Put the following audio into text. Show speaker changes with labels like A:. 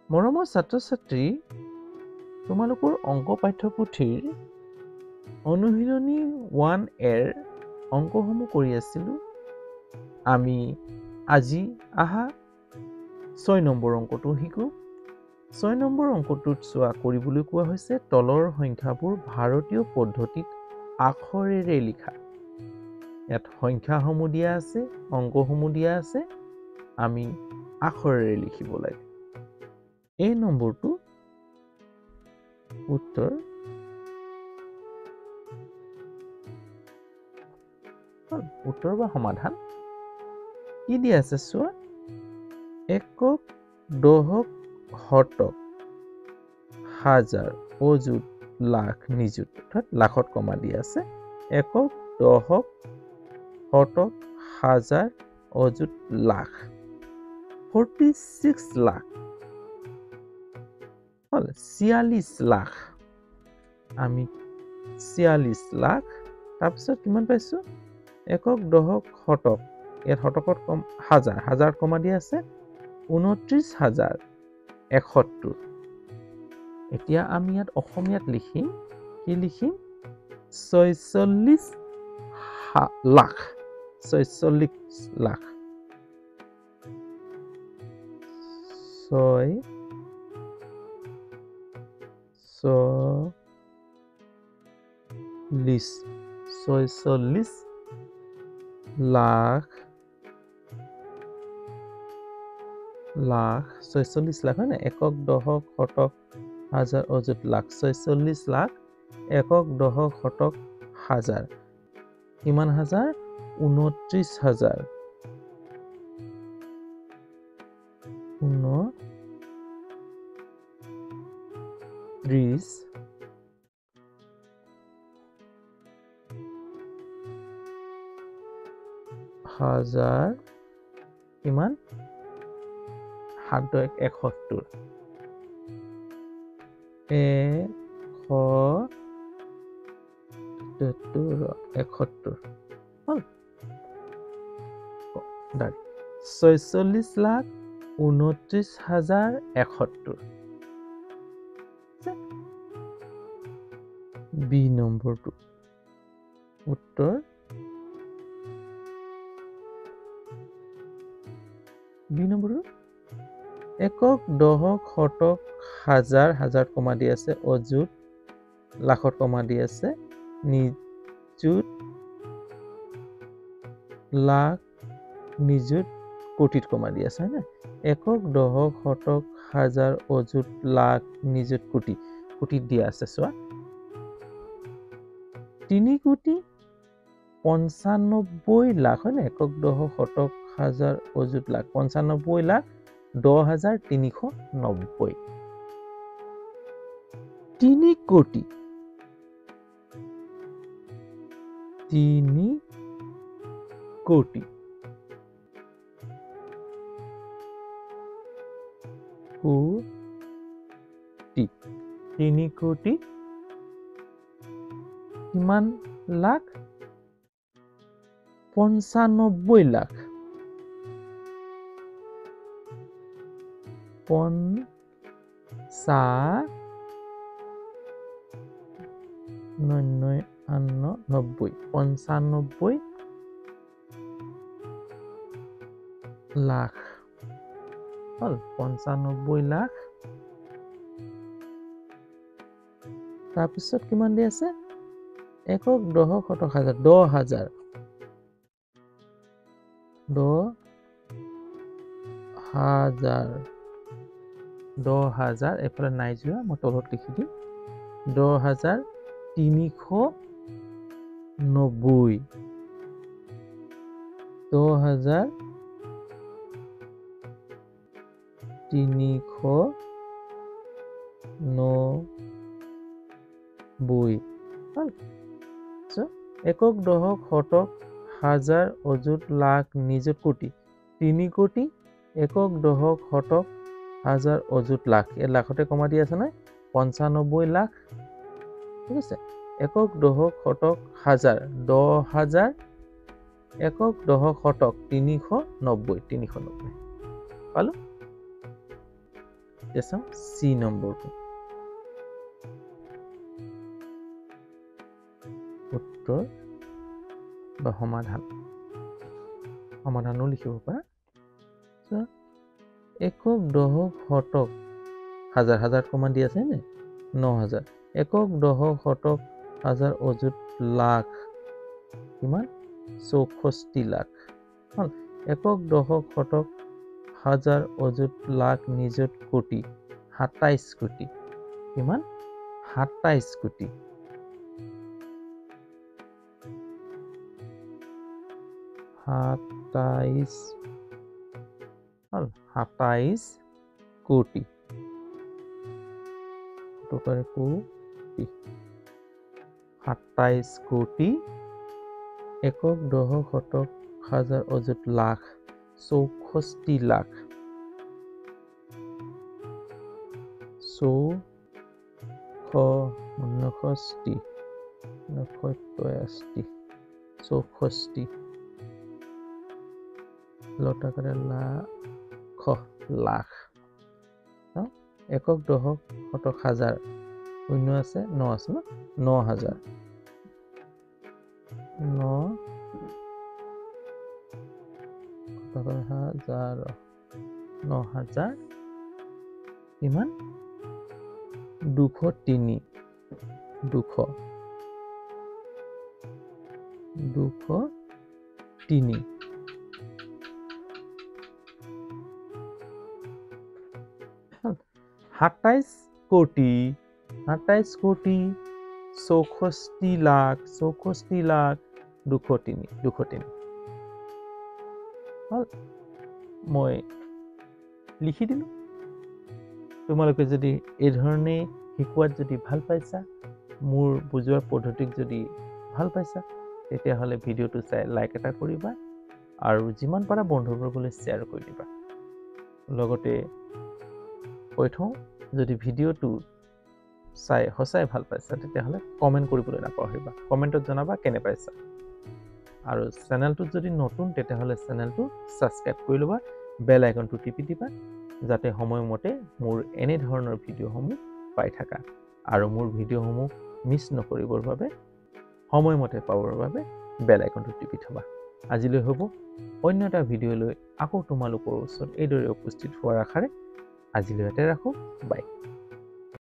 A: মৰমৰ ছাত্ৰ-ছাত্ৰী, তোমালোকৰ অংক পাঠ্যপুথিৰ অনুশীলনী 1A ৰ অংকসমূহ কৰি আছিলোঁ। আমি আজি আহা 6 নম্বৰ অংকটো শিকো। 6 নম্বৰ অংকটোত চোৱা কৰিবলৈ কোৱা হৈছে তলৰ সংখ্যাবোৰ ভাৰতীয় পদ্ধতিত আখৰেৰে লিখা। ইয়াত সংখ্যাসমূহ দিয়া আছে, অংকসমূহ দিয়া আছে, আমি আখৰেৰে লিখিব লাগে। এই নম্বৰটো উত্তৰ বা সমাধান কি দিয়া আছে চোৱা। একক, দশক, শতক, হাজাৰ, অযুত, লাখ, নিযুত, অৰ্থাৎ লাখত কমা দিয়া আছে। একক, দশক, শতক, হাজাৰ, অযুত, লাখ। 46 লাখ হ'ল 46 লাখ। আমি 46 লাখ। তাৰপিছত কিমান পাইছোঁ? একক, দশক, শতক, ইয়াত শতকত কম হাজাৰ, হাজাৰত কমা দিয়া আছে 29,071। এতিয়া আমি ইয়াত অসমীয়াত লিখিম, কি লিখিম? 46 লাখ। 46 লাখ। 46 লাখ 46 লাখ হয় না? একক, দশক, শতক, হাজাৰ, অযুত, লাখ। 46 লাখ একক, দশক, শতক, হাজাৰ। কিমান হাজাৰ? 29,000। 29,000 কিমান? 7 71। 71 হ'ল। 46 লাখ 29,071। বি নম্বৰটো উত্তৰ বি নম্বৰটো একক, দশক, শতক, হাজাৰ, হাজাৰত কমা দি আছে, অযুত, লাখত কমা দি আছে, নিযুত, লাখ, নিযুত, কোটিত কমা দি আছে, হয় না? একক, দশক, শতক, হাজাৰ, অযুত, লাখ, নিযুত, কোটি, কোটিত দিয়া আছে। চোৱা 3,95,00,000 লাখ হয় না? একক, দশক, শতক, হাজাৰ, অযুত, লাখ। 95,10,390। 3 কোটি 3 কোটি 3 কোটি কিমান লাখ? 95 লাখ। 95 লাখ হ'ল। 95 লাখ। তাৰপিছত কিমান দি আছে? একক, দশক, শতক, হাজাৰ। 10,000। 10,000 10,000 এইফালে নাই যোৱা, মই তলত লিখি দিম। 10,390। 10,390 হ'ল। একক, দশক, শতক, হাজাৰ, অযুত, লাখ, নিযুত, কোটি। 3 কোটি একক, দশক, শতক, হাজাৰ, অযুত, লাখ। এই লাখতে কমা দি আছে নাই? 95 লাখ। ঠিক আছে। একক, দশক, শতক, হাজাৰ। 10,000 একক, দশক, শতক 390 পালো। চাওঁ চি নম্বৰটো উত্তৰ বা সমাধানো লিখিব পাৰা একক দশক শতক হাজাৰ হাজাৰ কমা দি আছে নে 9000 একক দশক শতক হাজাৰ অযুত লাখ কিমান 64 লাখ হল একক দশক শতক হাজাৰ অযুত লাখ নিযুত কোটি 27 কোটি কিমান 27 কোটি 27 কোটি টকাৰে কোটি 27 কোটি একক দশক শতক হাজাৰ অযুত লাখ 64 লাখ 64 লটাকাৰে লাখ একক দশক শতক হাজাৰ শূন্য আছে 9 আছে না 9000 9000 কিমান 203 27 কোটি 64 লাখ 203 মই লিখি দিলো তোমালোকে যদি এই ধৰণে শিকোৱাত যদি ভাল পাইছা মোৰ বুজোৱাৰ পদ্ধতিক যদি ভাল পাইছা তেতিয়াহ'লে ভিডিঅ'টো চাই লাইক এটা কৰিবা আৰু যিমান পাৰা বন্ধুবৰ্গলৈ শ্বেয়াৰ কৰি দিবা লগতে কৈ থওঁ যদি ভিডিঅ'টো চাই সঁচাই ভাল পাইছা তেতিয়াহ'লে কমেণ্ট কৰিবলৈ নাপাহৰিবা কমেণ্টত জনাবা কেনে পাইছা আৰু চেনেলটোত যদি নতুন তেতিয়াহ'লে চেনেলটো ছাবস্ক্ৰাইব কৰি ল'বা বেল আইকনটো টিপি দিবা যাতে সময়মতে মোৰ এনে ধৰণৰ ভিডিঅ'সমূহ পাই থাকা আৰু মোৰ ভিডিঅ'সমূহ মিছ নকৰিবৰ বাবে সময়মতে পাবৰ বাবে বেল আইকনটো টিপি থবা আজিলৈ হ'ব অন্য এটা ভিডিঅ'লৈ আকৌ তোমালোকৰ ওচৰত এইদৰে উপস্থিত হোৱাৰ আশাৰে আজিলৈ ইয়াতে ৰাখোঁ বাই